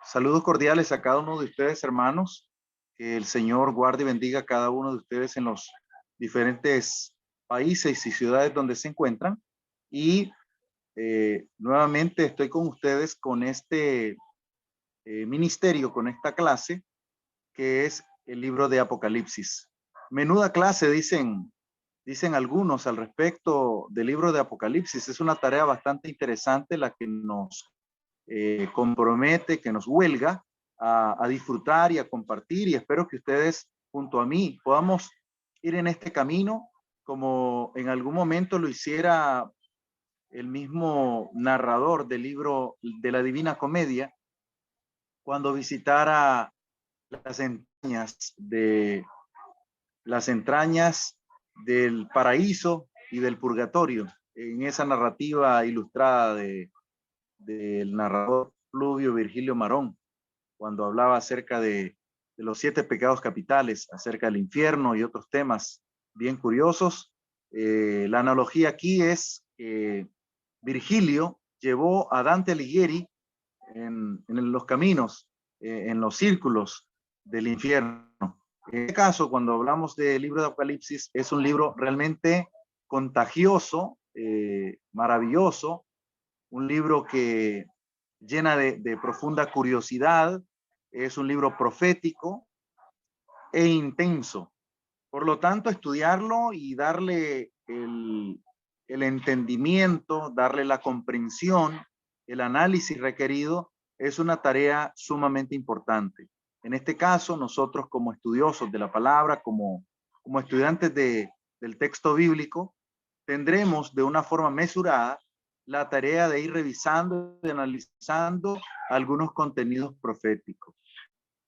Saludos cordiales a cada uno de ustedes, hermanos. Que el Señor guarde y bendiga a cada uno de ustedes en los diferentes países y ciudades donde se encuentran. Y nuevamente estoy con ustedes con este ministerio, con esta clase, que es el libro de Apocalipsis. Menuda clase, dicen algunos al respecto del libro de Apocalipsis. Es una tarea bastante interesante la que nos compromete, que nos huelga a disfrutar y a compartir, y espero que ustedes junto a mí podamos ir en este camino como en algún momento lo hiciera el mismo narrador del libro de la Divina Comedia cuando visitara las entrañas de las entrañas del paraíso y del purgatorio en esa narrativa ilustrada del narrador Fluvio Virgilio Marón, cuando hablaba acerca de los 7 pecados capitales, acerca del infierno y otros temas bien curiosos. La analogía aquí es que Virgilio llevó a Dante Alighieri en los caminos, en los círculos del infierno. En este caso, cuando hablamos del libro de Apocalipsis, es un libro realmente contagioso, maravilloso, un libro que llena de profunda curiosidad, es un libro profético e intenso. Por lo tanto, estudiarlo y darle el entendimiento, darle la comprensión, el análisis requerido, es una tarea sumamente importante. En este caso, nosotros como estudiosos de la palabra, como estudiantes del texto bíblico, tendremos de una forma mesurada la tarea de ir revisando y analizando algunos contenidos proféticos.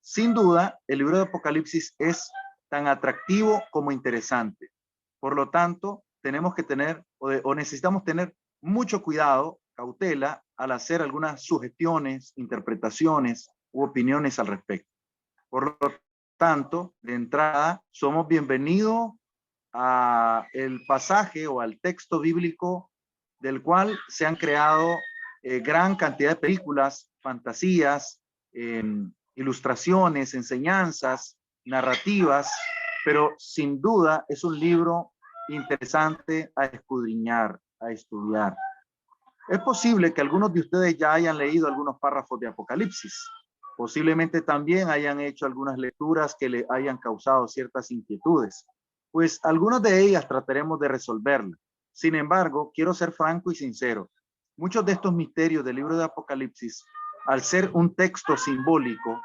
Sin duda, el libro de Apocalipsis es tan atractivo como interesante. Por lo tanto, tenemos que tener o necesitamos tener mucho cuidado, cautela, al hacer algunas sugestiones, interpretaciones u opiniones al respecto. Por lo tanto, de entrada, somos bienvenidos a el pasaje o al texto bíblico del cual se han creado gran cantidad de películas, fantasías, ilustraciones, enseñanzas, narrativas, pero sin duda es un libro interesante a escudriñar, a estudiar. Es posible que algunos de ustedes ya hayan leído algunos párrafos de Apocalipsis. Posiblemente también hayan hecho algunas lecturas que le hayan causado ciertas inquietudes. Pues algunas de ellas trataremos de resolverlas. Sin embargo, quiero ser franco y sincero. Muchos de estos misterios del libro de Apocalipsis, al ser un texto simbólico,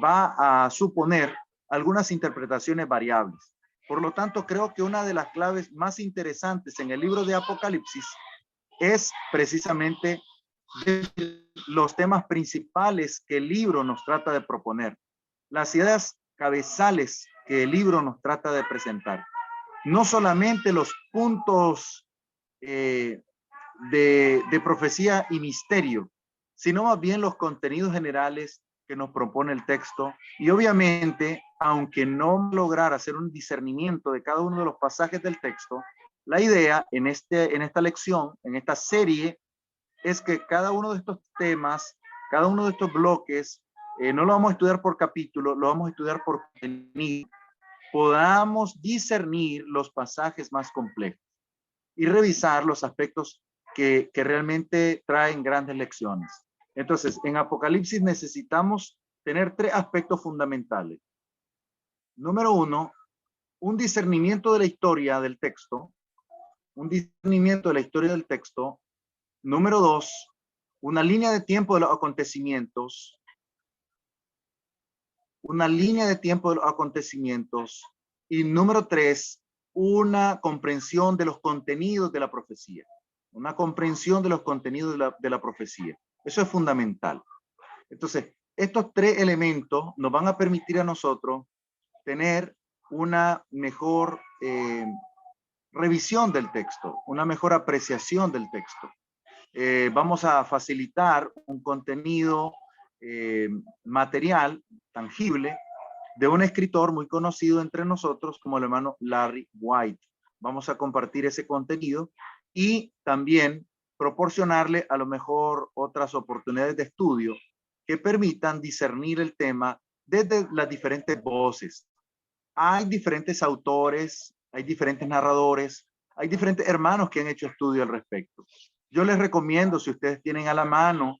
va a suponer algunas interpretaciones variables. Por lo tanto, creo que una de las claves más interesantes en el libro de Apocalipsis es precisamente de los temas principales que el libro nos trata de proponer, las ideas cabezales que el libro nos trata de presentar. No solamente los puntos de profecía y misterio, sino más bien los contenidos generales que nos propone el texto. Y obviamente, aunque no lograr hacer un discernimiento de cada uno de los pasajes del texto, la idea en esta lección, en esta serie, es que cada uno de estos temas, cada uno de estos bloques, no lo vamos a estudiar por capítulo, lo vamos a estudiar por contenido. Podamos discernir los pasajes más complejos y revisar los aspectos que realmente traen grandes lecciones. Entonces, en Apocalipsis necesitamos tener 3 aspectos fundamentales. Número 1, un discernimiento de la historia del texto, un discernimiento de la historia del texto. Número 2, una línea de tiempo de los acontecimientos, una línea de tiempo de los acontecimientos. Y número 3, una comprensión de los contenidos de la profecía, una comprensión de los contenidos de la profecía. Eso es fundamental. Entonces, estos 3 elementos nos van a permitir a nosotros tener una mejor revisión del texto, una mejor apreciación del texto. Vamos a facilitar un contenido material, tangible, de un escritor muy conocido entre nosotros como el hermano Larry White. Vamos a compartir ese contenido y también proporcionarle a lo mejor otras oportunidades de estudio que permitan discernir el tema desde las diferentes voces. Hay diferentes autores, hay diferentes narradores, hay diferentes hermanos que han hecho estudio al respecto. Yo les recomiendo, si ustedes tienen a la mano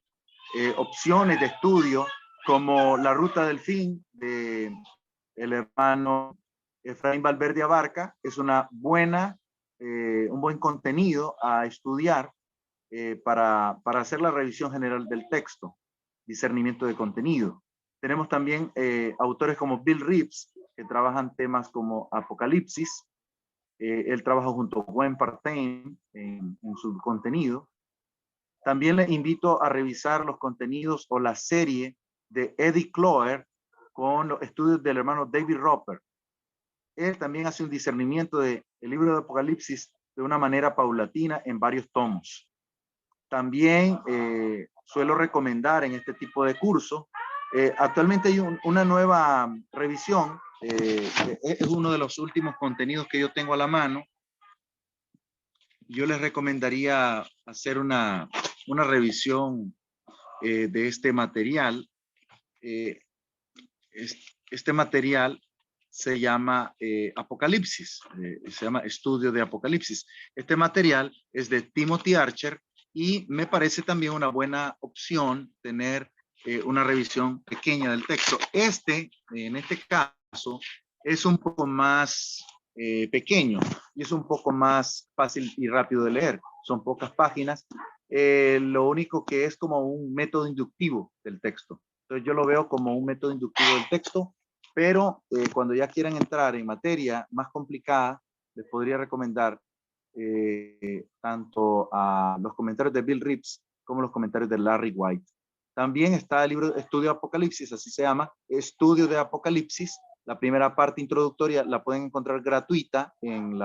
opciones de estudio, como La Ruta del Fin, de el hermano Efraín Valverde Abarca, es una buena, un buen contenido a estudiar para hacer la revisión general del texto, discernimiento de contenido. Tenemos también autores como Bill Reeves, que trabajan temas como Apocalipsis. Él trabaja junto a Gwen Partain en su contenido. También les invito a revisar los contenidos o la serie de Eddie Cloer con los estudios del hermano David Roper. Él también hace un discernimiento del libro de Apocalipsis de una manera paulatina en varios tomos. También suelo recomendar en este tipo de curso, actualmente hay una nueva revisión, es uno de los últimos contenidos que yo tengo a la mano. Yo les recomendaría hacer una revisión de este material. Este material se llama Apocalipsis, se llama Estudio de Apocalipsis. Este material es de Timothy Archer y me parece también una buena opción tener una revisión pequeña del texto. En este caso, es un poco más pequeño y es un poco más fácil y rápido de leer. Son pocas páginas. Lo único que es como un método inductivo del texto. Entonces yo lo veo como un método inductivo del texto, pero cuando ya quieran entrar en materia más complicada, les podría recomendar tanto a los comentarios de Bill Reeves como los comentarios de Larry White. También está el libro Estudio de Apocalipsis, así se llama, Estudio de Apocalipsis. La primera parte introductoria la pueden encontrar gratuita en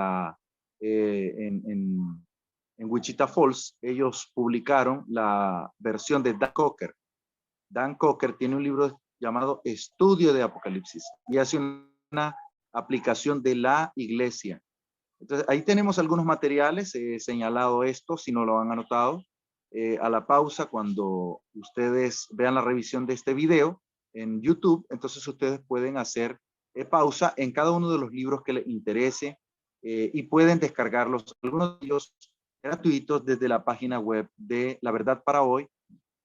en Wichita Falls. Ellos publicaron la versión de Dan Coker. Dan Coker tiene un libro llamado Estudio de Apocalipsis y hace una aplicación de la iglesia. Entonces, ahí tenemos algunos materiales, he señalado esto, si no lo han anotado, a la pausa cuando ustedes vean la revisión de este video en YouTube, entonces ustedes pueden hacer pausa en cada uno de los libros que les interese y pueden descargarlos, algunos de ellos gratuitos desde la página web de La Verdad para Hoy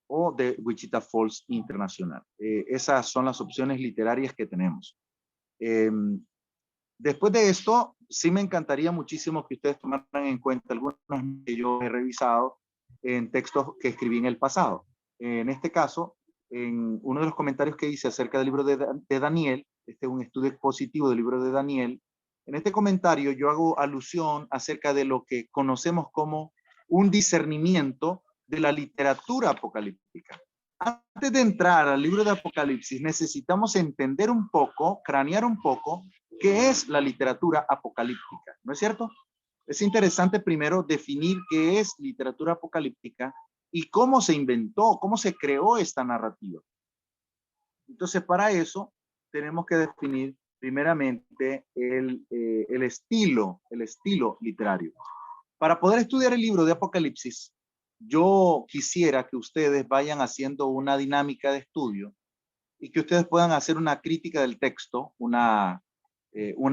o de Wichita Falls Internacional. Esas son las opciones literarias que tenemos. Después de esto, sí me encantaría muchísimo que ustedes tomaran en cuenta algunos que yo he revisado en textos que escribí en el pasado. En este caso, en uno de los comentarios que hice acerca del libro de Daniel, este es un estudio expositivo del libro de Daniel, en este comentario yo hago alusión acerca de lo que conocemos como un discernimiento de la literatura apocalíptica. Antes de entrar al libro de Apocalipsis, necesitamos entender un poco, cranear un poco, qué es la literatura apocalíptica, ¿no es cierto? Es interesante primero definir qué es literatura apocalíptica y cómo se inventó, cómo se creó esta narrativa. Entonces, para eso tenemos que definir primeramente el estilo literario. Para poder estudiar el libro de Apocalipsis, yo quisiera que ustedes vayan haciendo una dinámica de estudio y que ustedes puedan hacer una crítica del texto, un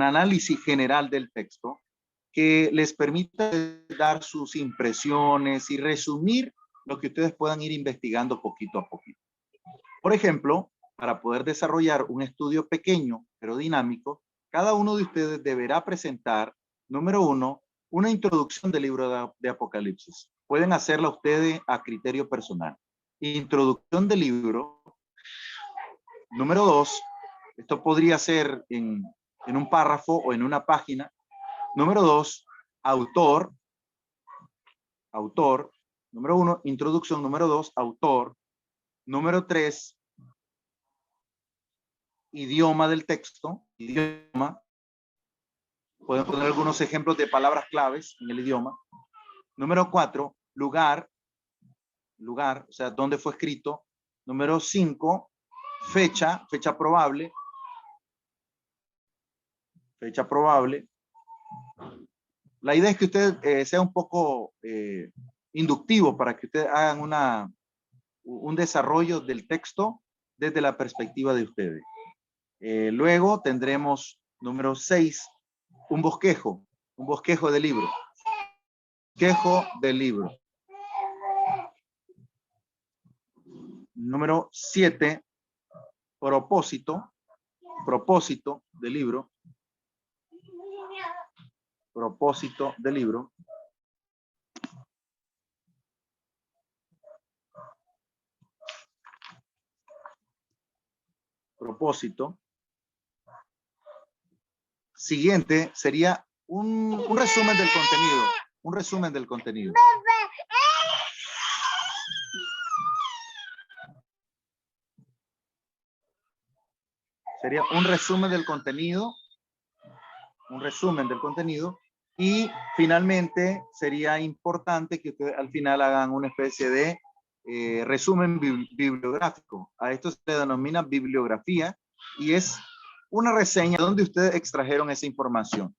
análisis general del texto que les permita dar sus impresiones y resumir lo que ustedes puedan ir investigando poquito a poquito. Por ejemplo, para poder desarrollar un estudio pequeño pero dinámico, cada uno de ustedes deberá presentar, número 1, una introducción del libro de Apocalipsis. Pueden hacerla ustedes a criterio personal. Introducción del libro. Número 2, esto podría ser en un párrafo o en una página. Número 2, autor. Número 1, introducción. Número 2, autor. Número 3, idioma del texto. Idioma. Pueden poner algunos ejemplos de palabras claves en el idioma. Número 4, lugar, o sea, dónde fue escrito. Número 5, fecha probable. Fecha probable. La idea es que usted sea un poco inductivo para que ustedes hagan un desarrollo del texto desde la perspectiva de ustedes. Luego tendremos número 6, un bosquejo del libro. Bosquejo del libro. Número 7, propósito del libro. Propósito del libro. Propósito. Siguiente sería un resumen del contenido. Un resumen del contenido. Sería un resumen del contenido. Un resumen del contenido. Y finalmente sería importante que ustedes al final hagan una especie de resumen bibliográfico. A esto se le denomina bibliografía y es una reseña donde ustedes extrajeron esa información.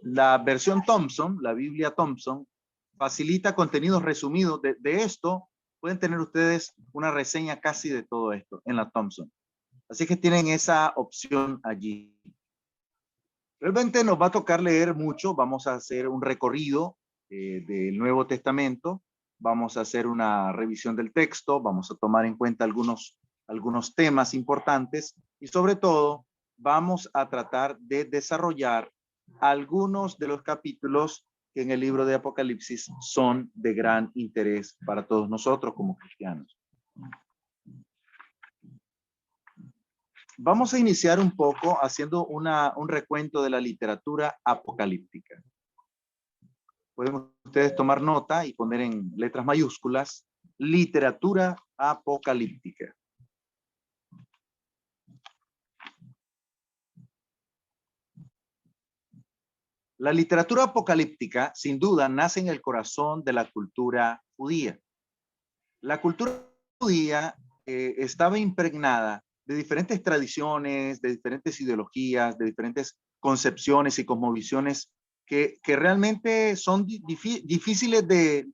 La versión Thompson, la Biblia Thompson, facilita contenidos resumidos. De esto pueden tener ustedes una reseña casi de todo esto en la Thompson. Así que tienen esa opción allí. Realmente nos va a tocar leer mucho. Vamos a hacer un recorrido del Nuevo Testamento. Vamos a hacer una revisión del texto. Vamos a tomar en cuenta algunos temas importantes. Y sobre todo, vamos a tratar de desarrollar algunos de los capítulos que en el libro de Apocalipsis son de gran interés para todos nosotros como cristianos. Vamos a iniciar un poco haciendo un recuento de la literatura apocalíptica. Pueden ustedes tomar nota y poner en letras mayúsculas literatura apocalíptica. La literatura apocalíptica, sin duda, nace en el corazón de la cultura judía. La cultura judía estaba impregnada de diferentes tradiciones, de diferentes ideologías, de diferentes concepciones y cosmovisiones que realmente son difíciles de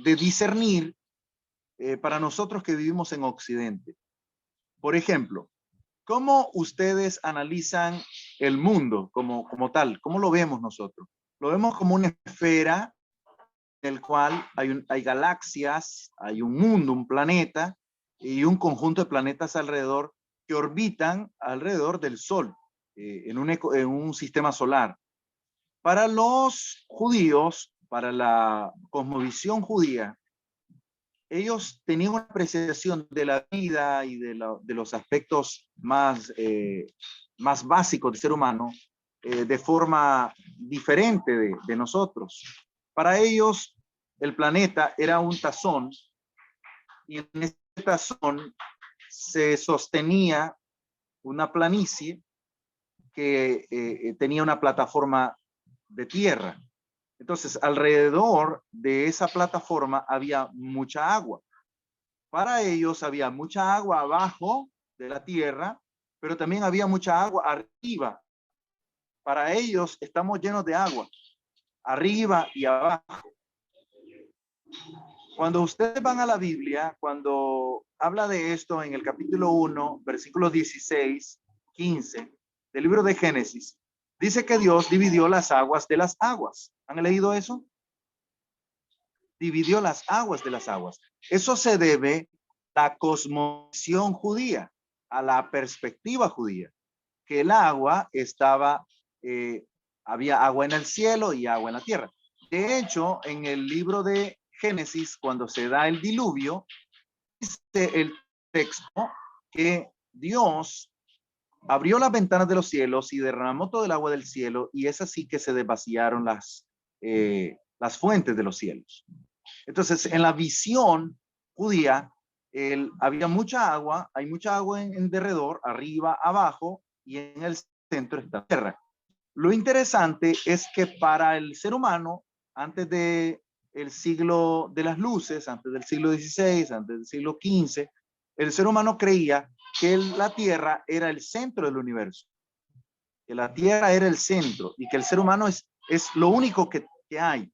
discernir para nosotros que vivimos en Occidente. Por ejemplo, ¿cómo ustedes analizan el mundo como tal? ¿Cómo lo vemos nosotros? Lo vemos como una esfera en el cual hay galaxias, hay un mundo, un planeta y un conjunto de planetas alrededor que orbitan alrededor del Sol en un sistema solar. Para los judíos, para la cosmovisión judía, ellos tenían una apreciación de la vida y de los aspectos más básicos del ser humano de forma diferente de nosotros. Para ellos, el planeta era un tazón y en ese tazón se sostenía una planicie que tenía una plataforma de tierra. Entonces, alrededor de esa plataforma había mucha agua. Para ellos había mucha agua abajo de la tierra, pero también había mucha agua arriba. Para ellos estamos llenos de agua, arriba y abajo. Cuando ustedes van a la Biblia, cuando habla de esto en el capítulo 1, versículos 16, 15 del libro de Génesis, dice que Dios dividió las aguas de las aguas. ¿Han leído eso? Dividió las aguas de las aguas. Eso se debe a la cosmovisión judía, a la perspectiva judía, que el agua estaba, había agua en el cielo y agua en la tierra. De hecho, en el libro de Génesis, cuando se da el diluvio, dice el texto que Dios abrió las ventanas de los cielos y derramó todo el agua del cielo, y es así que se desvaciaron las fuentes de los cielos. Entonces, en la visión judía, había mucha agua, hay mucha agua en derredor, arriba, abajo, y en el centro está la tierra. Lo interesante es que para el ser humano, antes del siglo de las luces, antes del siglo XVI, antes del siglo XV, el ser humano creía que la tierra era el centro del universo, que la tierra era el centro y que el ser humano es lo único que hay.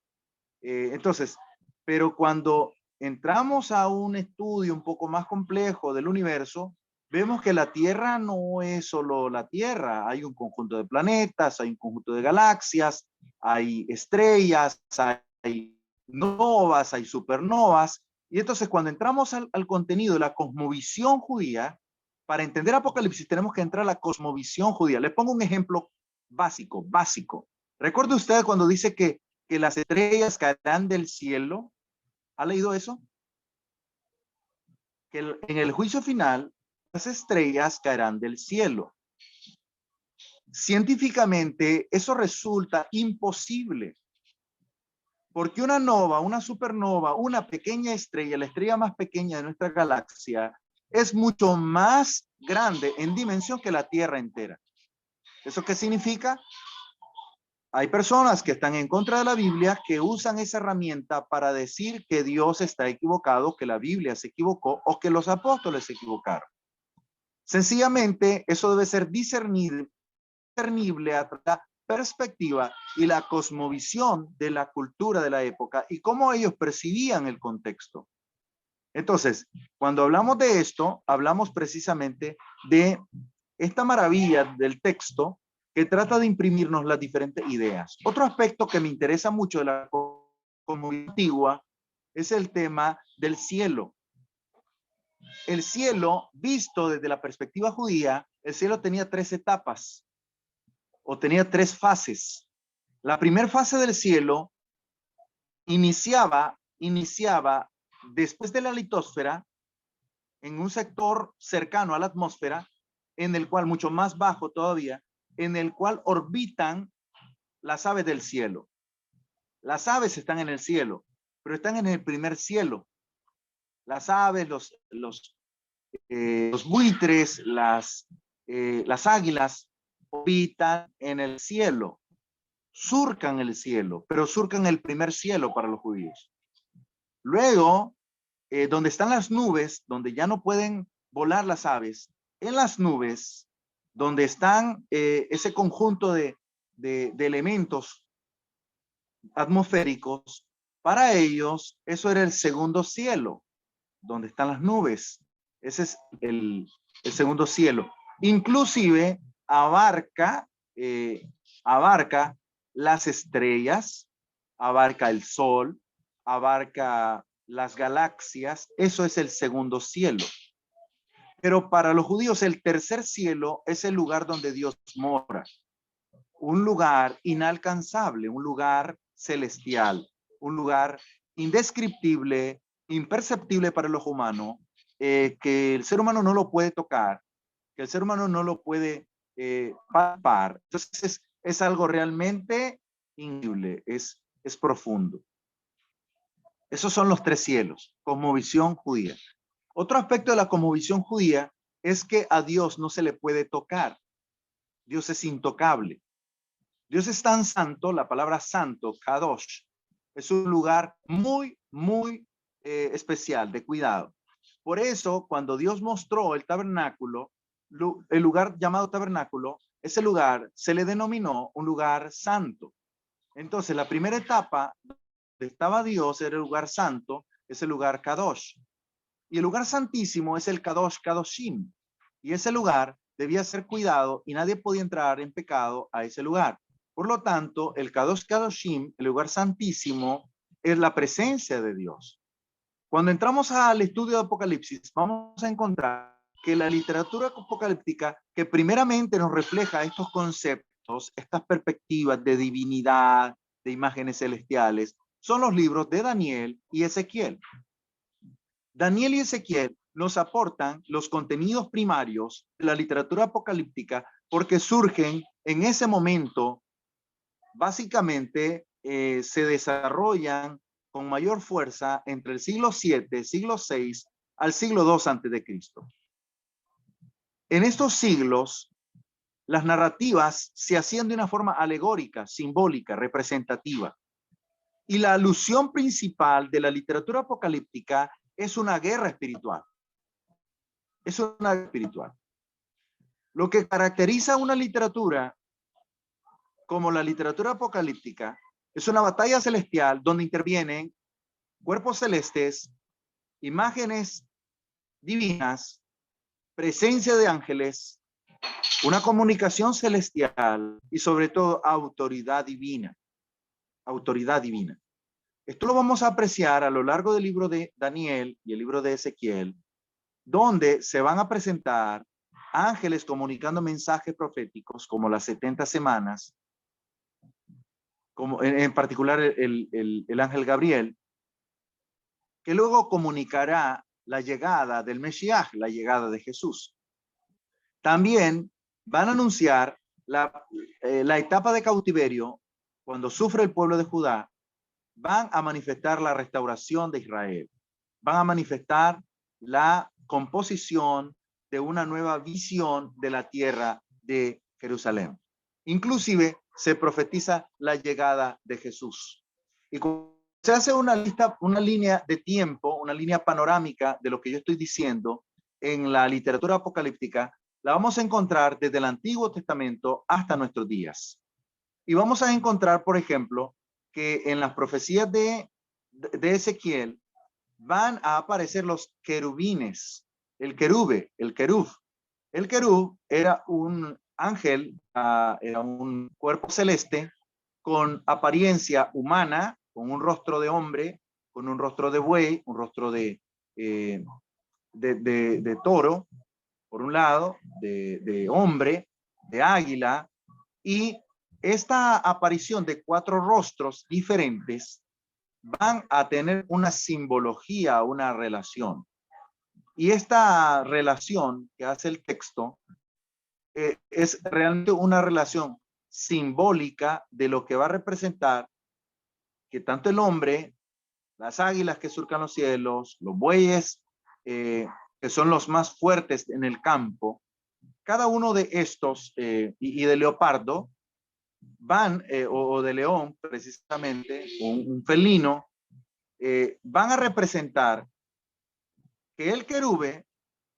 Entonces, pero cuando entramos a un estudio un poco más complejo del universo, vemos que la Tierra no es solo la Tierra. Hay un conjunto de planetas, hay un conjunto de galaxias, hay estrellas, hay novas, hay supernovas. Y entonces cuando entramos al contenido de la cosmovisión judía, para entender Apocalipsis tenemos que entrar a la cosmovisión judía. Les pongo un ejemplo básico. ¿Recuerda usted cuando dice que las estrellas caerán del cielo? ¿Ha leído eso? Que en el juicio final, las estrellas caerán del cielo. Científicamente, eso resulta imposible. Porque una nova, una supernova, una pequeña estrella, la estrella más pequeña de nuestra galaxia, es mucho más grande en dimensión que la Tierra entera. ¿Eso qué significa? Hay personas que están en contra de la Biblia que usan esa herramienta para decir que Dios está equivocado, que la Biblia se equivocó o que los apóstoles se equivocaron. Sencillamente, eso debe ser discernible a la perspectiva y la cosmovisión de la cultura de la época y cómo ellos percibían el contexto. Entonces, cuando hablamos de esto, hablamos precisamente de esta maravilla del texto que trata de imprimirnos las diferentes ideas. Otro aspecto que me interesa mucho de la cosmovisión antigua es el tema del cielo. El cielo, visto desde la perspectiva judía, el cielo tenía 3 etapas o tenía 3 fases. La primera fase del cielo iniciaba después de la litosfera en un sector cercano a la atmósfera, en el cual, mucho más bajo todavía, en el cual orbitan las aves del cielo. Las aves están en el cielo, pero están en el primer cielo. Las aves, los buitres, las águilas orbitan en el cielo, surcan el cielo, pero surcan el primer cielo para los judíos. Luego, donde están las nubes, donde ya no pueden volar las aves, en las nubes, donde están ese conjunto de elementos atmosféricos, para ellos eso era el segundo cielo, donde están las nubes. Ese es el segundo cielo. Inclusive abarca las estrellas, abarca el sol, abarca las galaxias. Eso es el segundo cielo. Pero para los judíos el tercer cielo es el lugar donde Dios mora. Un lugar inalcanzable, un lugar celestial, un lugar indescriptible, imperceptible para el ojo humano, que el ser humano no lo puede tocar, que el ser humano no lo puede palpar. Entonces es algo realmente increíble, es profundo. Esos son los 3 cielos, cosmovisión judía. Otro aspecto de la cosmovisión judía es que a Dios no se le puede tocar. Dios es intocable. Dios es tan santo, la palabra santo, kadosh, es un lugar muy especial, de cuidado. Por eso, cuando Dios mostró el tabernáculo, el lugar llamado tabernáculo, ese lugar se le denominó un lugar santo. Entonces, la primera etapa donde estaba Dios era el lugar santo, es el lugar kadosh. Y el lugar santísimo es el kadosh kadoshim. Y ese lugar debía ser cuidado y nadie podía entrar en pecado a ese lugar. Por lo tanto, el Kadosh Kadoshim, el lugar santísimo, es la presencia de Dios. Cuando entramos al estudio de Apocalipsis, vamos a encontrar que la literatura apocalíptica, que primeramente nos refleja estos conceptos, estas perspectivas de divinidad, de imágenes celestiales, son los libros de Daniel y Ezequiel. Daniel y Ezequiel nos aportan los contenidos primarios de la literatura apocalíptica porque surgen en ese momento. Básicamente se desarrollan con mayor fuerza entre el siglo VII, siglo VI al siglo II antes de Cristo. En estos siglos, las narrativas se hacían de una forma alegórica, simbólica, representativa. Y la alusión principal de la literatura apocalíptica es una guerra espiritual. Es una guerra espiritual. Lo que caracteriza una literatura como la literatura apocalíptica es una batalla celestial donde intervienen cuerpos celestes imágenes divinas, presencia de ángeles, una comunicación celestial y sobre todo autoridad divina. Autoridad divina. Esto lo vamos a apreciar a lo largo del libro de Daniel y el libro de Ezequiel, donde se van a presentar ángeles comunicando mensajes proféticos como las 70 semanas, como en particular el ángel Gabriel, que luego comunicará la llegada del Mesías, la llegada de Jesús. También van a anunciar la etapa de cautiverio, cuando sufre el pueblo de Judá. Van a manifestar la restauración de Israel. Van a manifestar la composición de una nueva visión de la tierra de Jerusalén. Inclusive se profetiza la llegada de Jesús. Y cuando se hace una línea de tiempo, una línea panorámica de lo que yo estoy diciendo en la literatura apocalíptica, la vamos a encontrar desde el Antiguo Testamento hasta nuestros días. Y vamos a encontrar, por ejemplo, que en las profecías de Ezequiel van a aparecer los querubines, el querube, el querub. El querub era un ángel, era un cuerpo celeste con apariencia humana, con un rostro de hombre, con un rostro de buey, un rostro de toro, por un lado, de hombre, de águila, y esta aparición de 4 rostros diferentes van a tener una simbología, una relación. Y esta relación que hace el texto es realmente una relación simbólica de lo que va a representar que tanto el hombre, las águilas que surcan los cielos, los bueyes, que son los más fuertes en el campo, cada uno de estos, y de leopardo, van, o de león precisamente, un felino, van a representar que el querube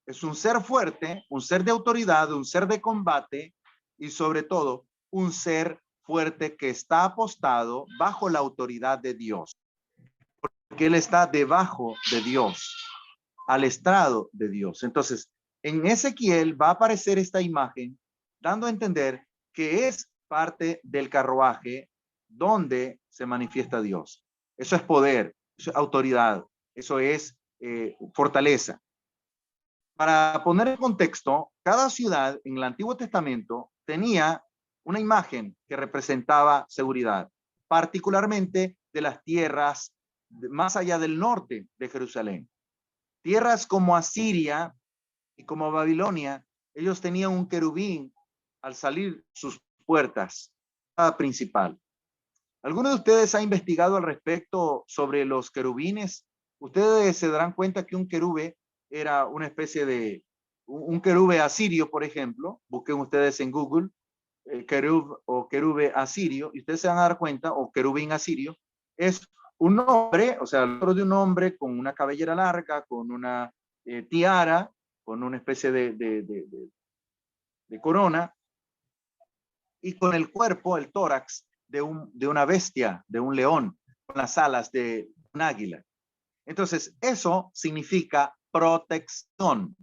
es un ser fuerte, un ser de autoridad, un ser de combate y sobre todo un ser fuerte que está apostado bajo la autoridad de Dios, porque él está debajo de Dios, al estrado de Dios. Entonces, en Ezequiel va a aparecer esta imagen dando a entender que es parte del carruaje donde se manifiesta Dios. Eso es poder, eso es autoridad, eso es fortaleza. Para poner en contexto, cada ciudad en el Antiguo Testamento tenía una imagen que representaba seguridad, particularmente de las tierras más allá del norte de Jerusalén. Tierras como Asiria y como Babilonia, ellos tenían un querubín al salir sus puertas principal. ¿Alguno de ustedes ha investigado al respecto sobre los querubines? Ustedes se darán cuenta que un querube era una especie de un querube asirio, por ejemplo. Busquen ustedes en Google querub o querube asirio y ustedes se van a dar cuenta, o querubín asirio, es un hombre, o sea, el rostro de un hombre con una cabellera larga, con una tiara, con una especie de corona y con el cuerpo, el tórax de una bestia, de un león, con las alas de un águila. Entonces, eso significa protección,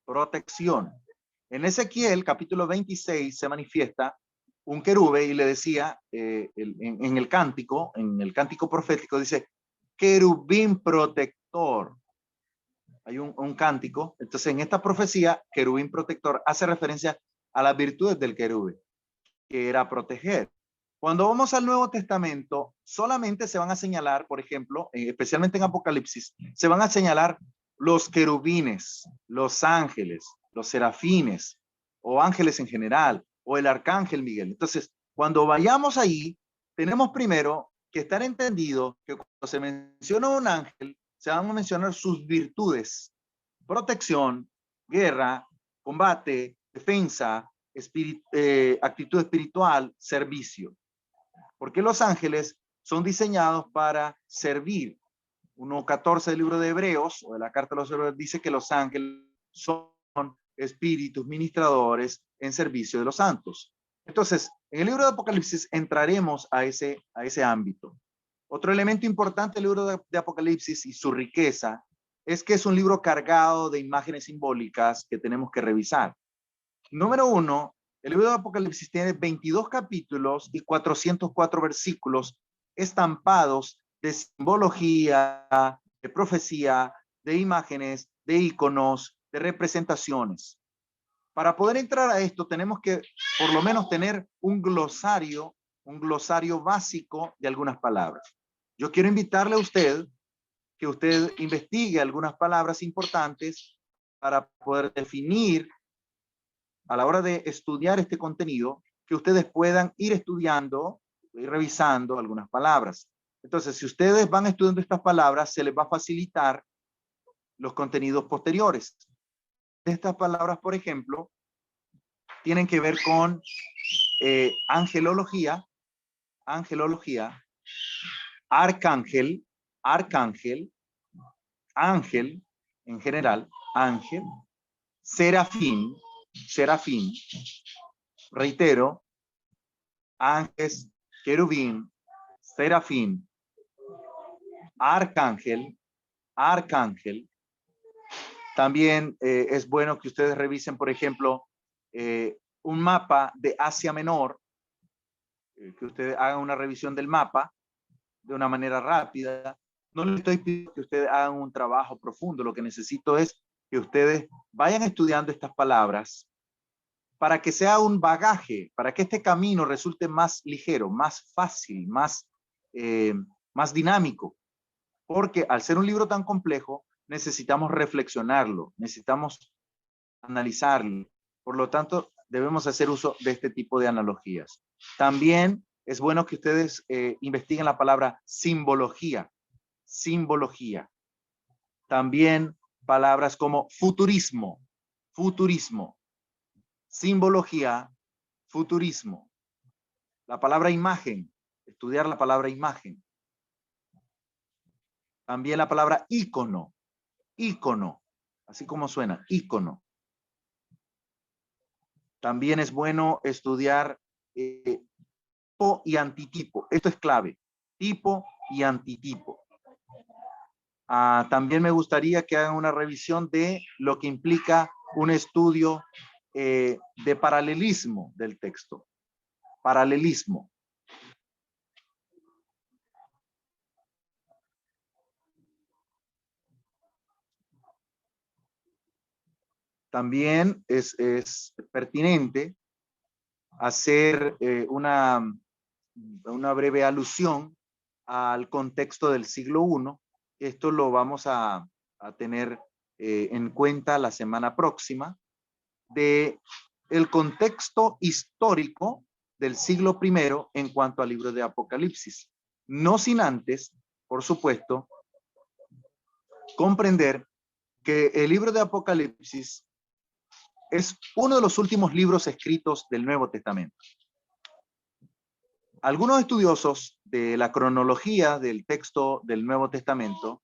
protección. En Ezequiel, capítulo 26, se manifiesta un querube y le decía en el cántico profético, dice, querubín protector. Hay un cántico. Entonces, en esta profecía, querubín protector hace referencia a las virtudes del querube, que era proteger. Cuando vamos al Nuevo Testamento, solamente se van a señalar, por ejemplo, especialmente en Apocalipsis, se van a señalar los querubines, los ángeles, los serafines, o ángeles en general, o el arcángel Miguel. Entonces, cuando vayamos ahí, tenemos primero que estar entendido que cuando se menciona un ángel, se van a mencionar sus virtudes: protección, guerra, combate, defensa, actitud espiritual, servicio. Porque los ángeles son diseñados para servir. 1:14 del libro de Hebreos, o de la carta de los Hebreos, dice que los ángeles son espíritus ministradores en servicio de los santos. Entonces, en el libro de Apocalipsis entraremos a ese ámbito. Otro elemento importante del libro de Apocalipsis y su riqueza es que es un libro cargado de imágenes simbólicas que tenemos que revisar. Número 1, el libro de Apocalipsis tiene 22 capítulos y 404 versículos estampados de simbología, de profecía, de imágenes, de iconos, de representaciones. Para poder entrar a esto tenemos que por lo menos tener un glosario básico de algunas palabras. Yo quiero invitarle a usted que usted investigue algunas palabras importantes para poder definir a la hora de estudiar este contenido, que ustedes puedan ir estudiando y revisando algunas palabras. Entonces, si ustedes van estudiando estas palabras, se les va a facilitar los contenidos posteriores. Estas palabras, por ejemplo, tienen que ver con angelología, arcángel, ángel en general, ángel, serafín, reitero, ángeles, querubín, serafín, arcángel. También es bueno que ustedes revisen, por ejemplo, un mapa de Asia Menor, que ustedes hagan una revisión del mapa de una manera rápida. No les estoy pidiendo que ustedes hagan un trabajo profundo, lo que necesito es que ustedes vayan estudiando estas palabras para que sea un bagaje, para que este camino resulte más ligero, más fácil, más dinámico. Porque al ser un libro tan complejo, necesitamos reflexionarlo, necesitamos analizarlo. Por lo tanto, debemos hacer uso de este tipo de analogías. También es bueno que ustedes investiguen la palabra simbología. También palabras como futurismo, simbología, futurismo. La palabra imagen, estudiar la palabra imagen. También la palabra ícono, así como suena, ícono. También es bueno estudiar tipo y antitipo. Esto es clave, tipo y antitipo. También me gustaría que hagan una revisión de lo que implica un estudio de paralelismo del texto. Paralelismo. También es pertinente hacer una breve alusión al contexto del siglo I. Esto lo vamos a tener en cuenta la semana próxima, de el contexto histórico del siglo I en cuanto al libro de Apocalipsis. No sin antes, por supuesto, comprender que el libro de Apocalipsis es uno de los últimos libros escritos del Nuevo Testamento. Algunos estudiosos de la cronología del texto del Nuevo Testamento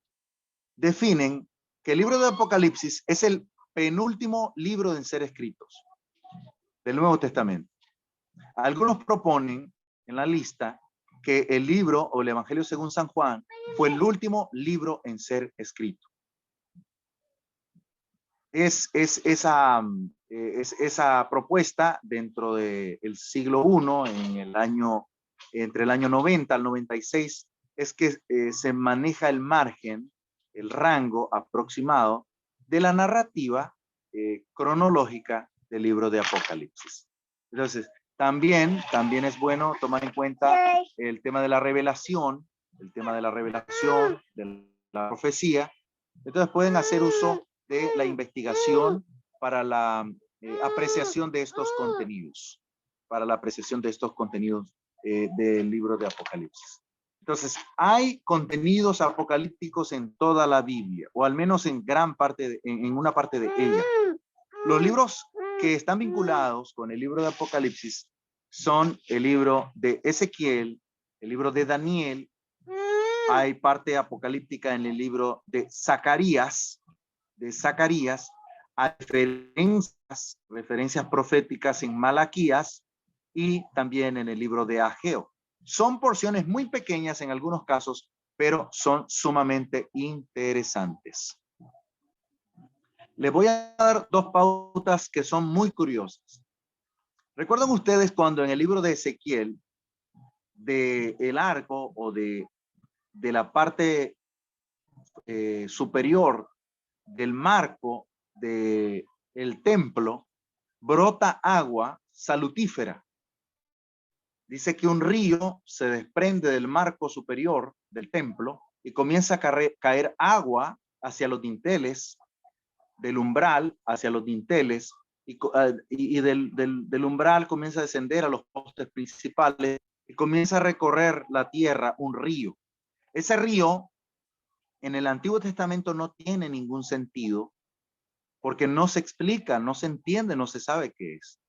definen que el libro de Apocalipsis es el penúltimo libro en ser escritos del Nuevo Testamento. Algunos proponen en la lista que el libro o el Evangelio según San Juan fue el último libro en ser escrito. Es esa propuesta dentro del siglo I, entre el año 90 al 96, es que se maneja el margen, el rango aproximado de la narrativa cronológica del libro de Apocalipsis. Entonces, también es bueno tomar en cuenta el tema de la revelación, de la profecía. Entonces pueden hacer uso de la investigación para la apreciación de estos contenidos, del libro de Apocalipsis. Entonces, hay contenidos apocalípticos en toda la Biblia, o al menos en en una parte de ella. Los libros que están vinculados con el libro de Apocalipsis son el libro de Ezequiel, el libro de Daniel. Hay parte apocalíptica en el libro de Zacarías. Hay referencias proféticas en Malaquías y también en el libro de Ageo. Son porciones muy pequeñas en algunos casos, pero son sumamente interesantes. Les voy a dar dos pautas que son muy curiosas. ¿Recuerdan ustedes cuando en el libro de Ezequiel, del arco o de la parte superior del marco del templo, brota agua salutífera? Dice que un río se desprende del marco superior del templo y comienza a caer agua hacia los dinteles, del umbral hacia los dinteles, y del umbral comienza a descender a los postes principales y comienza a recorrer la tierra un río. Ese río en el Antiguo Testamento no tiene ningún sentido porque no se explica, no se entiende, no se sabe qué es.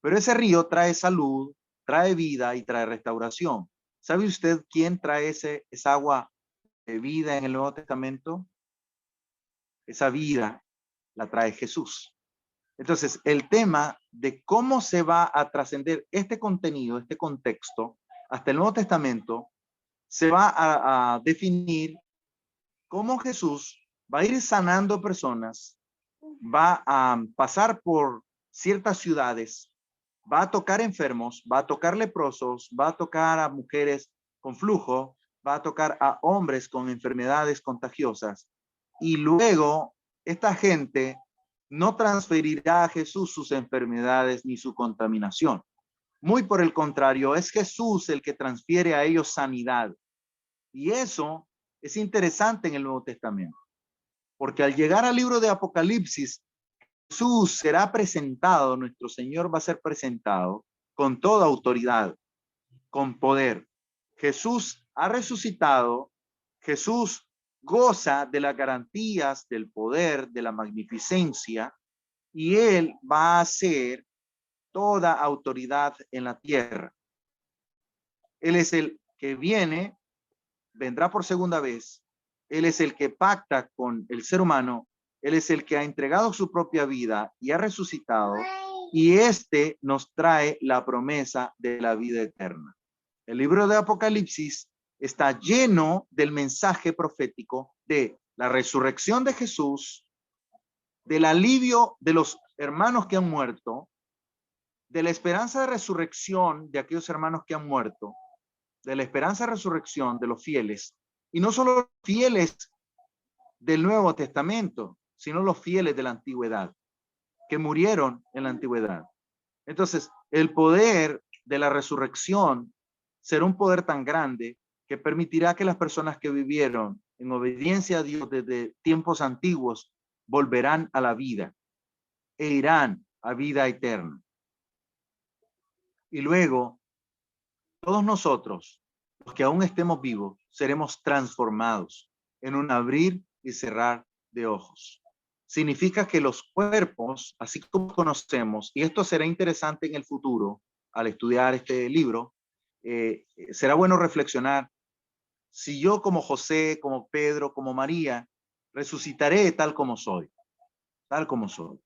Pero ese río trae salud, trae vida y trae restauración. ¿Sabe usted quién trae esa agua de vida en el Nuevo Testamento? Esa vida la trae Jesús. Entonces, el tema de cómo se va a trascender este contenido, este contexto, hasta el Nuevo Testamento, se va a definir cómo Jesús va a ir sanando personas, va a pasar por ciertas ciudades, va a tocar enfermos, va a tocar leprosos, va a tocar a mujeres con flujo, va a tocar a hombres con enfermedades contagiosas. Y luego esta gente no transferirá a Jesús sus enfermedades ni su contaminación. Muy por el contrario, es Jesús el que transfiere a ellos sanidad. Y eso es interesante en el Nuevo Testamento, porque al llegar al libro de Apocalipsis, Jesús será presentado, nuestro Señor va a ser presentado con toda autoridad, con poder. Jesús ha resucitado, Jesús goza de las garantías del poder, de la magnificencia, y él va a ser toda autoridad en la tierra. Él es el que viene, vendrá por segunda vez. Él es el que pacta con el ser humano. Él es el que ha entregado su propia vida y ha resucitado. Y este nos trae la promesa de la vida eterna. El libro de Apocalipsis está lleno del mensaje profético de la resurrección de Jesús, del alivio de los hermanos que han muerto, de la esperanza de resurrección de aquellos hermanos que han muerto, de la esperanza de resurrección de los fieles, y no solo los fieles del Nuevo Testamento, sino los fieles de la antigüedad, que murieron en la antigüedad. Entonces, el poder de la resurrección será un poder tan grande que permitirá que las personas que vivieron en obediencia a Dios desde tiempos antiguos volverán a la vida e irán a vida eterna. Y luego, todos nosotros, los que aún estemos vivos, seremos transformados en un abrir y cerrar de ojos. Significa que los cuerpos, así como conocemos, y esto será interesante en el futuro al estudiar este libro, será bueno reflexionar, si yo como José, como Pedro, como María, resucitaré tal como soy, tal como soy.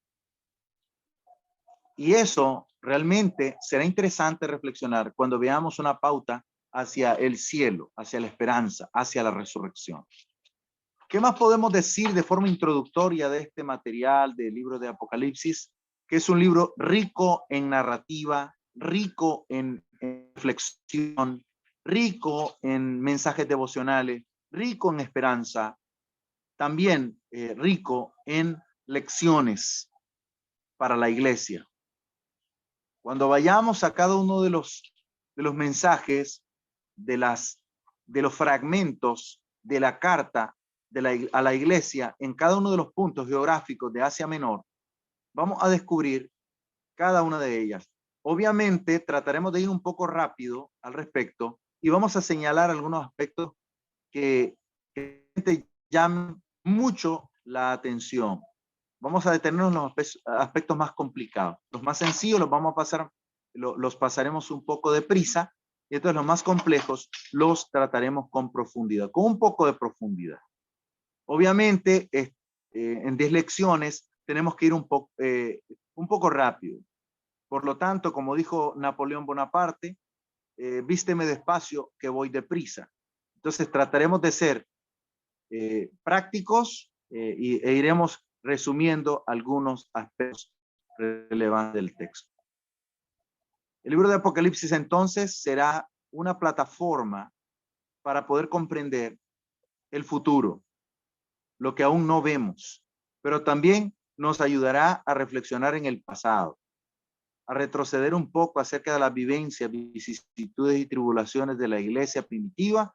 Y eso realmente será interesante reflexionar cuando veamos una pauta hacia el cielo, hacia la esperanza, hacia la resurrección. ¿Qué más podemos decir de forma introductoria de este material del libro de Apocalipsis? Que es un libro rico en narrativa, rico en reflexión, rico en mensajes devocionales, rico en esperanza, también rico en lecciones para la iglesia. Cuando vayamos a cada uno de los mensajes, de los fragmentos de la carta a la iglesia, en cada uno de los puntos geográficos de Asia Menor, vamos a descubrir cada una de ellas. Obviamente trataremos de ir un poco rápido al respecto y vamos a señalar algunos aspectos que te llaman mucho la atención. Vamos a detenernos en los aspectos más complicados. Los más sencillos los vamos a pasar, los pasaremos un poco deprisa, y entonces los más complejos los trataremos con profundidad, con un poco de profundidad. Obviamente, en 10 lecciones tenemos que ir un poco rápido. Por lo tanto, como dijo Napoleón Bonaparte, vísteme despacio que voy deprisa. Entonces trataremos de ser prácticos e iremos resumiendo algunos aspectos relevantes del texto. El libro de Apocalipsis entonces será una plataforma para poder comprender el futuro, lo que aún no vemos, pero también nos ayudará a reflexionar en el pasado, a retroceder un poco acerca de las vivencias, vicisitudes y tribulaciones de la iglesia primitiva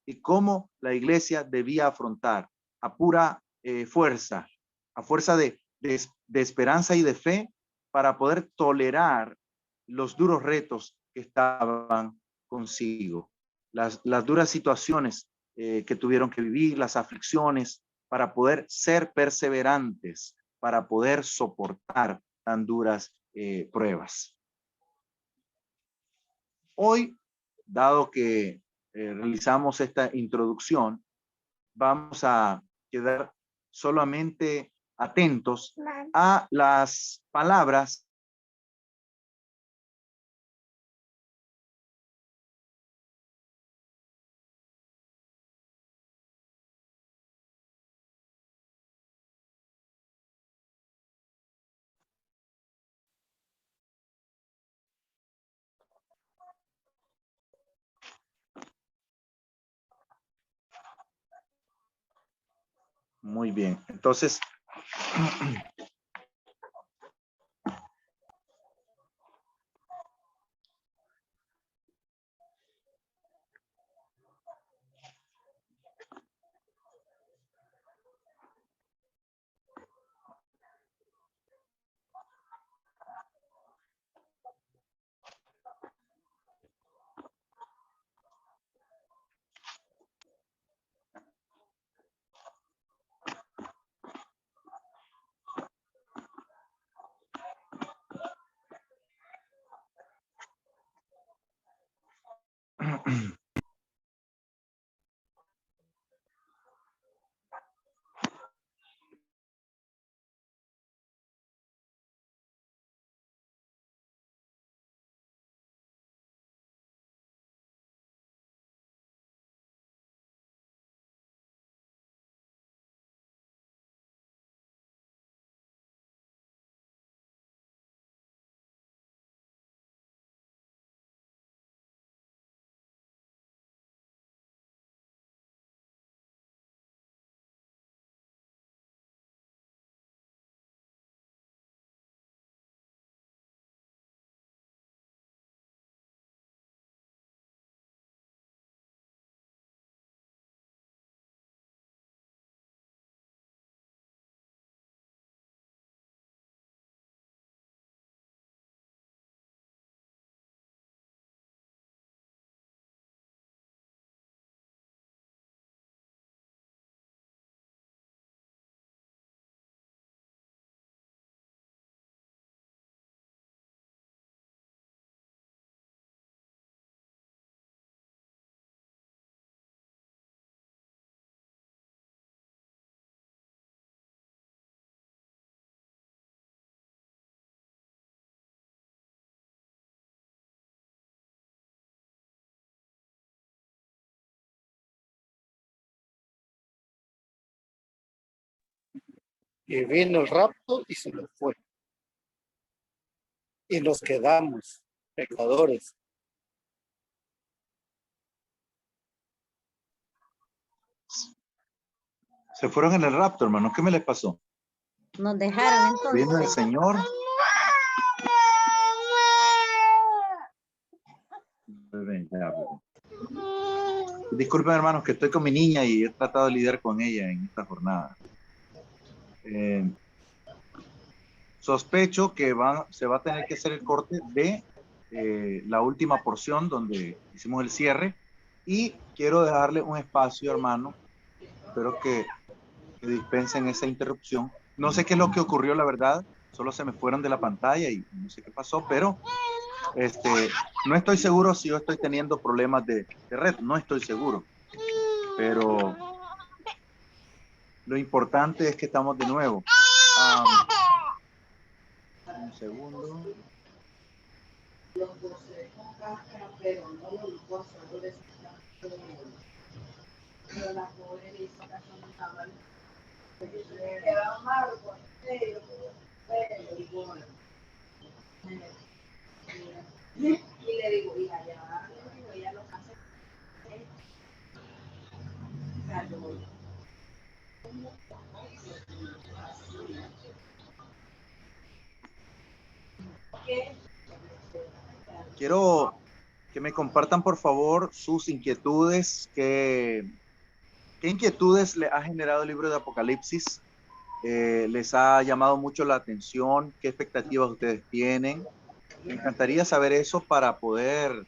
y cómo la iglesia debía afrontar a pura fuerza, a fuerza de esperanza y de fe, para poder tolerar los duros retos que estaban consigo, las duras situaciones que tuvieron que vivir, las aflicciones, para poder ser perseverantes, para poder soportar tan duras pruebas. Hoy, dado que realizamos esta introducción, vamos a quedar solamente atentos a las palabras muy bien. Entonces, y vino el rapto y se nos fue. Y nos quedamos pecadores. se fueron en el rapto, hermano. ¿Qué me les pasó? Nos dejaron entonces. Vino el Señor. Disculpen, hermanos, que estoy con mi niña y he tratado de lidiar con ella en esta jornada. Sospecho que se va a tener que hacer el corte de la última porción donde hicimos el cierre, y quiero dejarle un espacio, hermano. Espero que dispensen esa interrupción. No sé qué es lo que ocurrió, la verdad. Solo se me fueron de la pantalla y no sé qué pasó, pero no estoy seguro si yo estoy teniendo problemas de red. No estoy seguro. Pero lo importante es que estamos de nuevo. Un segundo. Quiero que me compartan, por favor, sus inquietudes. ¿Qué inquietudes le ha generado el libro de Apocalipsis? ¿Les ha llamado mucho la atención? ¿Qué expectativas ustedes tienen? Me encantaría saber eso para poder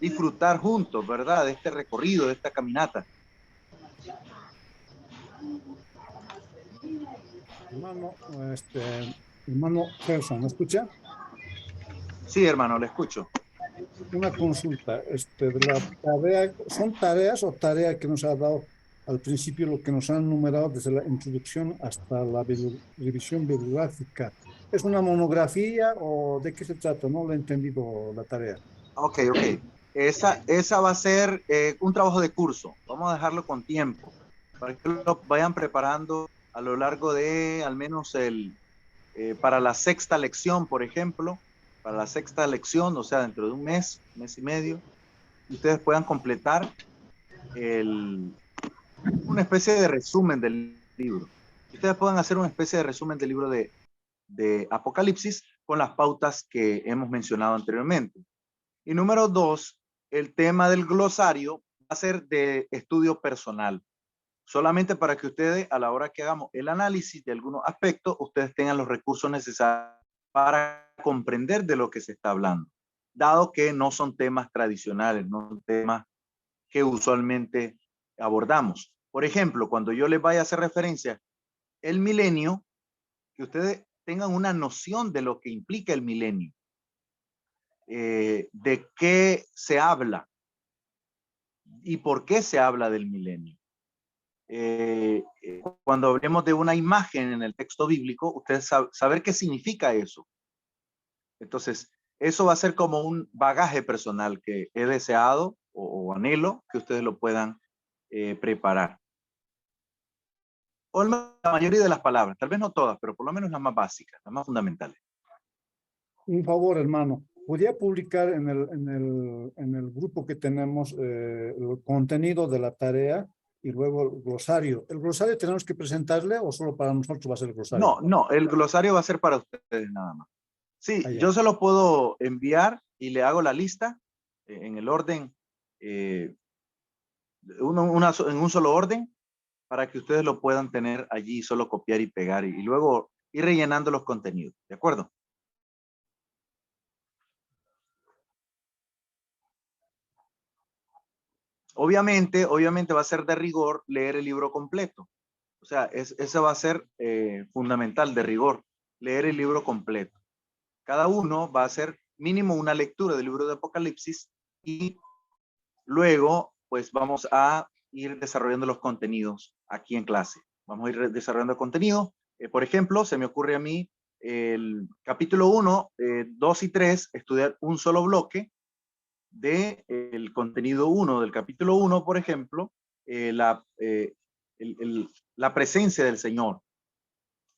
disfrutar juntos, ¿verdad? De este recorrido, de esta caminata. Hermano, hermano Gerson, ¿me escucha? Sí, hermano, le escucho. Una consulta, de la tarea, ¿son tareas o tarea que nos ha dado al principio lo que nos han numerado desde la introducción hasta la revisión bibliográfica? ¿Es una monografía o de qué se trata? No lo he entendido la tarea. Ok, ok. Esa va a ser un trabajo de curso. Vamos a dejarlo con tiempo para que lo vayan preparando a lo largo de al menos para la sexta lección, por ejemplo, para la sexta lección, o sea, dentro de un mes y medio, ustedes puedan completar una especie de resumen del libro. Ustedes puedan hacer una especie de resumen del libro de Apocalipsis con las pautas que hemos mencionado anteriormente. Y número dos, el tema del glosario va a ser de estudio personal. Solamente para que ustedes, a la hora que hagamos el análisis de algunos aspectos, ustedes tengan los recursos necesarios para comprender de lo que se está hablando, dado que no son temas tradicionales, no son temas que usualmente abordamos. Por ejemplo, cuando yo les vaya a hacer referencia el milenio, que ustedes tengan una noción de lo que implica el milenio, de qué se habla y por qué se habla del milenio. Cuando hablemos de una imagen en el texto bíblico, ustedes saber qué significa eso. Entonces, eso va a ser como un bagaje personal que he deseado o anhelo que ustedes lo puedan preparar. O la mayoría de las palabras, tal vez no todas, pero por lo menos las más básicas, las más fundamentales. Un favor, hermano, ¿podría publicar en el grupo que tenemos el contenido de la tarea y luego el glosario? ¿El glosario tenemos que presentarle o solo para nosotros va a ser el glosario? No, no, el glosario va a ser para ustedes nada más. Sí, Allá. yo se lo puedo enviar y le hago la lista en el orden, en un solo orden, para que ustedes lo puedan tener allí, solo copiar y pegar y luego ir rellenando los contenidos. ¿De acuerdo? Obviamente va a ser de rigor leer el libro completo. O sea, eso va a ser fundamental, de rigor, leer el libro completo. Cada uno va a hacer mínimo una lectura del libro de Apocalipsis y luego, pues vamos a ir desarrollando los contenidos aquí en clase. Vamos a ir desarrollando contenido. Por ejemplo, se me ocurre a mí el capítulo 1, 2 y 3, estudiar un solo bloque del contenido 1 del capítulo 1, por ejemplo, la presencia del Señor.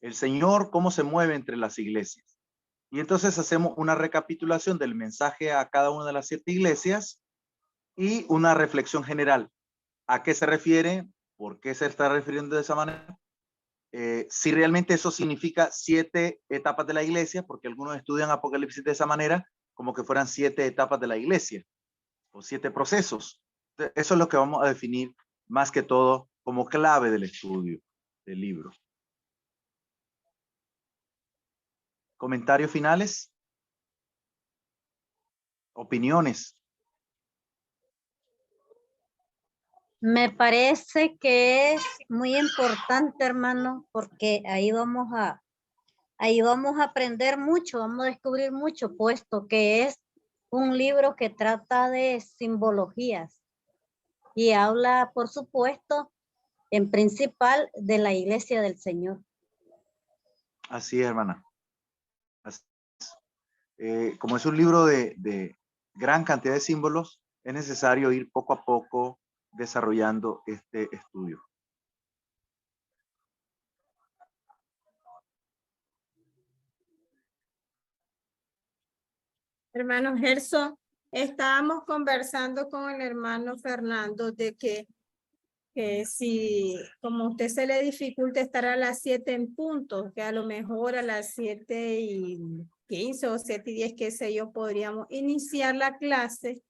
El Señor, cómo se mueve entre las iglesias. Y entonces hacemos una recapitulación del mensaje a cada una de las 7 iglesias y una reflexión general. ¿A qué se refiere? ¿Por qué se está refiriendo de esa manera? Si realmente eso significa 7 etapas de la iglesia, porque algunos estudian Apocalipsis de esa manera, como que fueran 7 etapas de la iglesia o 7 procesos. Eso es lo que vamos a definir más que todo como clave del estudio del libro. ¿Comentarios finales? ¿Opiniones? Me parece que es muy importante, hermano, porque ahí vamos a aprender mucho, vamos a descubrir mucho, puesto que es un libro que trata de simbologías y habla, por supuesto, en principal de la iglesia del Señor. Así es, hermana. Así es. Como es un libro de gran cantidad de símbolos, es necesario ir poco a poco desarrollando este estudio. Hermano Gerson, estábamos conversando con el hermano Fernando de que si como a usted se le dificulta estar a las 7 en punto, que a lo mejor a las 7:15 o 7:10, qué sé yo, podríamos iniciar la clase,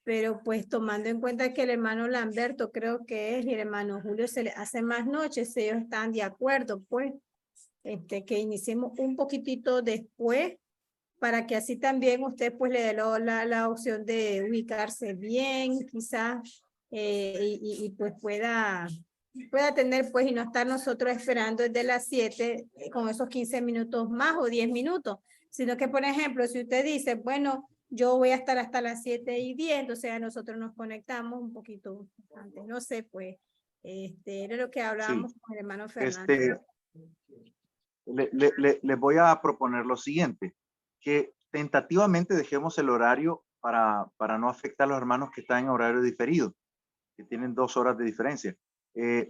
pero pues tomando en cuenta que el hermano Lamberto creo que es y el hermano Julio se le hace más noches, ellos están de acuerdo, pues, que iniciemos un poquitito después, para que así también usted pues le dé la opción de ubicarse bien, quizás, y pues pueda tener pues y no estar nosotros esperando desde las 7 con esos 15 minutos más o 10 minutos, sino que por ejemplo si usted dice, bueno, yo voy a estar hasta las 7:10, o sea, nosotros nos conectamos un poquito antes, no sé, pues, era lo que hablábamos con el hermano Fernando. Les voy a proponer lo siguiente, que tentativamente dejemos el horario para no afectar a los hermanos que están en horario diferido, que tienen 2 horas de diferencia.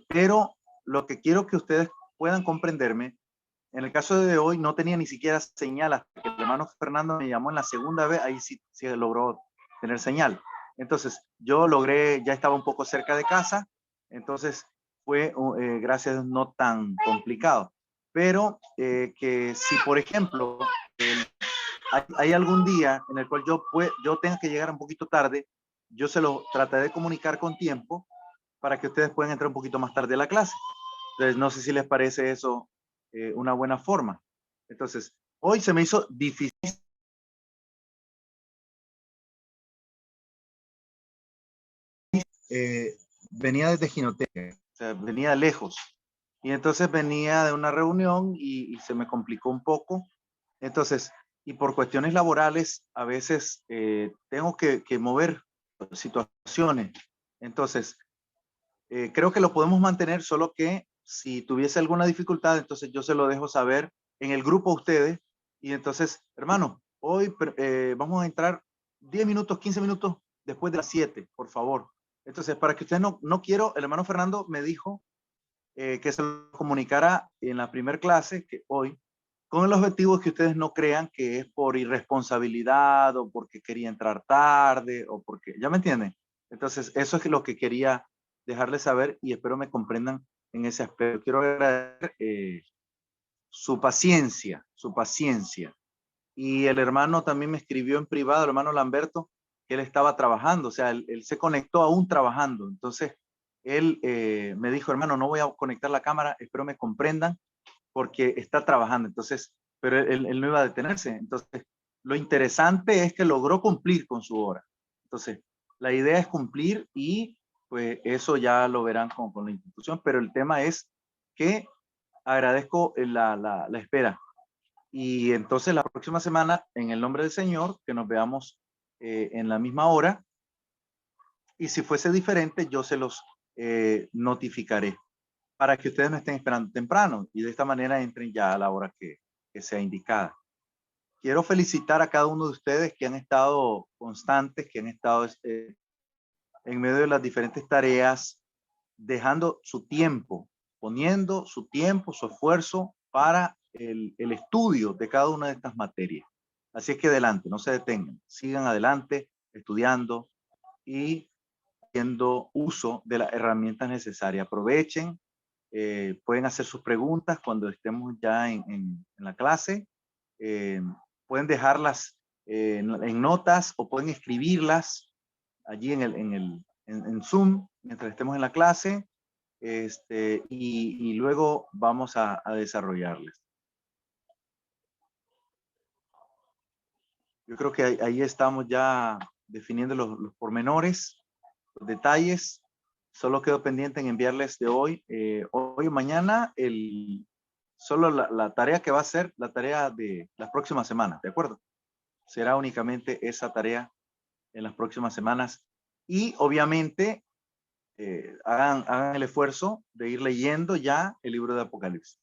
Pero lo que quiero que ustedes puedan comprenderme, en el caso de hoy no tenía ni siquiera señal hasta que el hermano Fernando me llamó en la segunda vez, ahí sí logró tener señal. Entonces yo logré, ya estaba un poco cerca de casa, entonces fue, gracias a Dios, no tan complicado. Pero que si, por ejemplo, hay algún día en el cual yo tenga que llegar un poquito tarde, yo se lo trataré de comunicar con tiempo para que ustedes puedan entrar un poquito más tarde a la clase. Entonces, no sé si les parece eso una buena forma. Entonces, hoy se me hizo difícil. Venía desde Jinotega, o sea, venía lejos. Y entonces venía de una reunión y se me complicó un poco. Entonces, y por cuestiones laborales, a veces tengo que mover situaciones. Entonces, creo que lo podemos mantener, solo que si tuviese alguna dificultad, entonces yo se lo dejo saber en el grupo a ustedes. Y entonces, hermano, hoy vamos a entrar 10 minutos, 15 minutos después de las 7, por favor. Entonces, para que ustedes no quiero, el hermano Fernando me dijo que se lo comunicara en la primera clase, que hoy, con el objetivo de que ustedes no crean que es por irresponsabilidad o porque quería entrar tarde o porque, ¿ya me entienden? Entonces, eso es lo que quería dejarles saber y espero me comprendan en ese aspecto. Quiero agradecer su paciencia, su paciencia. Y el hermano también me escribió en privado, el hermano Lamberto, que él estaba trabajando, o sea, él se conectó aún trabajando. Entonces, él me dijo, hermano, no voy a conectar la cámara, espero me comprendan, porque está trabajando. Entonces, pero él no iba a detenerse. Entonces, lo interesante es que logró cumplir con su hora. Entonces, la idea es cumplir y pues eso ya lo verán con la institución, pero el tema es que agradezco la espera. Y entonces la próxima semana, en el nombre del Señor, que nos veamos en la misma hora. Y si fuese diferente, yo se los notificaré para que ustedes no estén esperando temprano y de esta manera entren ya a la hora que sea indicada. Quiero felicitar a cada uno de ustedes que han estado constantes, que han estado en medio de las diferentes tareas, dejando su tiempo, poniendo su tiempo, su esfuerzo para el estudio de cada una de estas materias. Así es que adelante, no se detengan, sigan adelante estudiando y haciendo uso de las herramientas necesarias. Aprovechen, pueden hacer sus preguntas cuando estemos ya en la clase. Pueden dejarlas en notas o pueden escribirlas allí en Zoom mientras estemos en la clase. Y luego vamos a desarrollarles. Yo creo que ahí estamos ya definiendo los pormenores, los detalles. Solo quedo pendiente en enviarles de hoy, hoy o mañana, solo la tarea que va a ser la tarea de las próximas semanas, ¿de acuerdo? Será únicamente esa tarea en las próximas semanas. Y obviamente hagan el esfuerzo de ir leyendo ya el libro de Apocalipsis.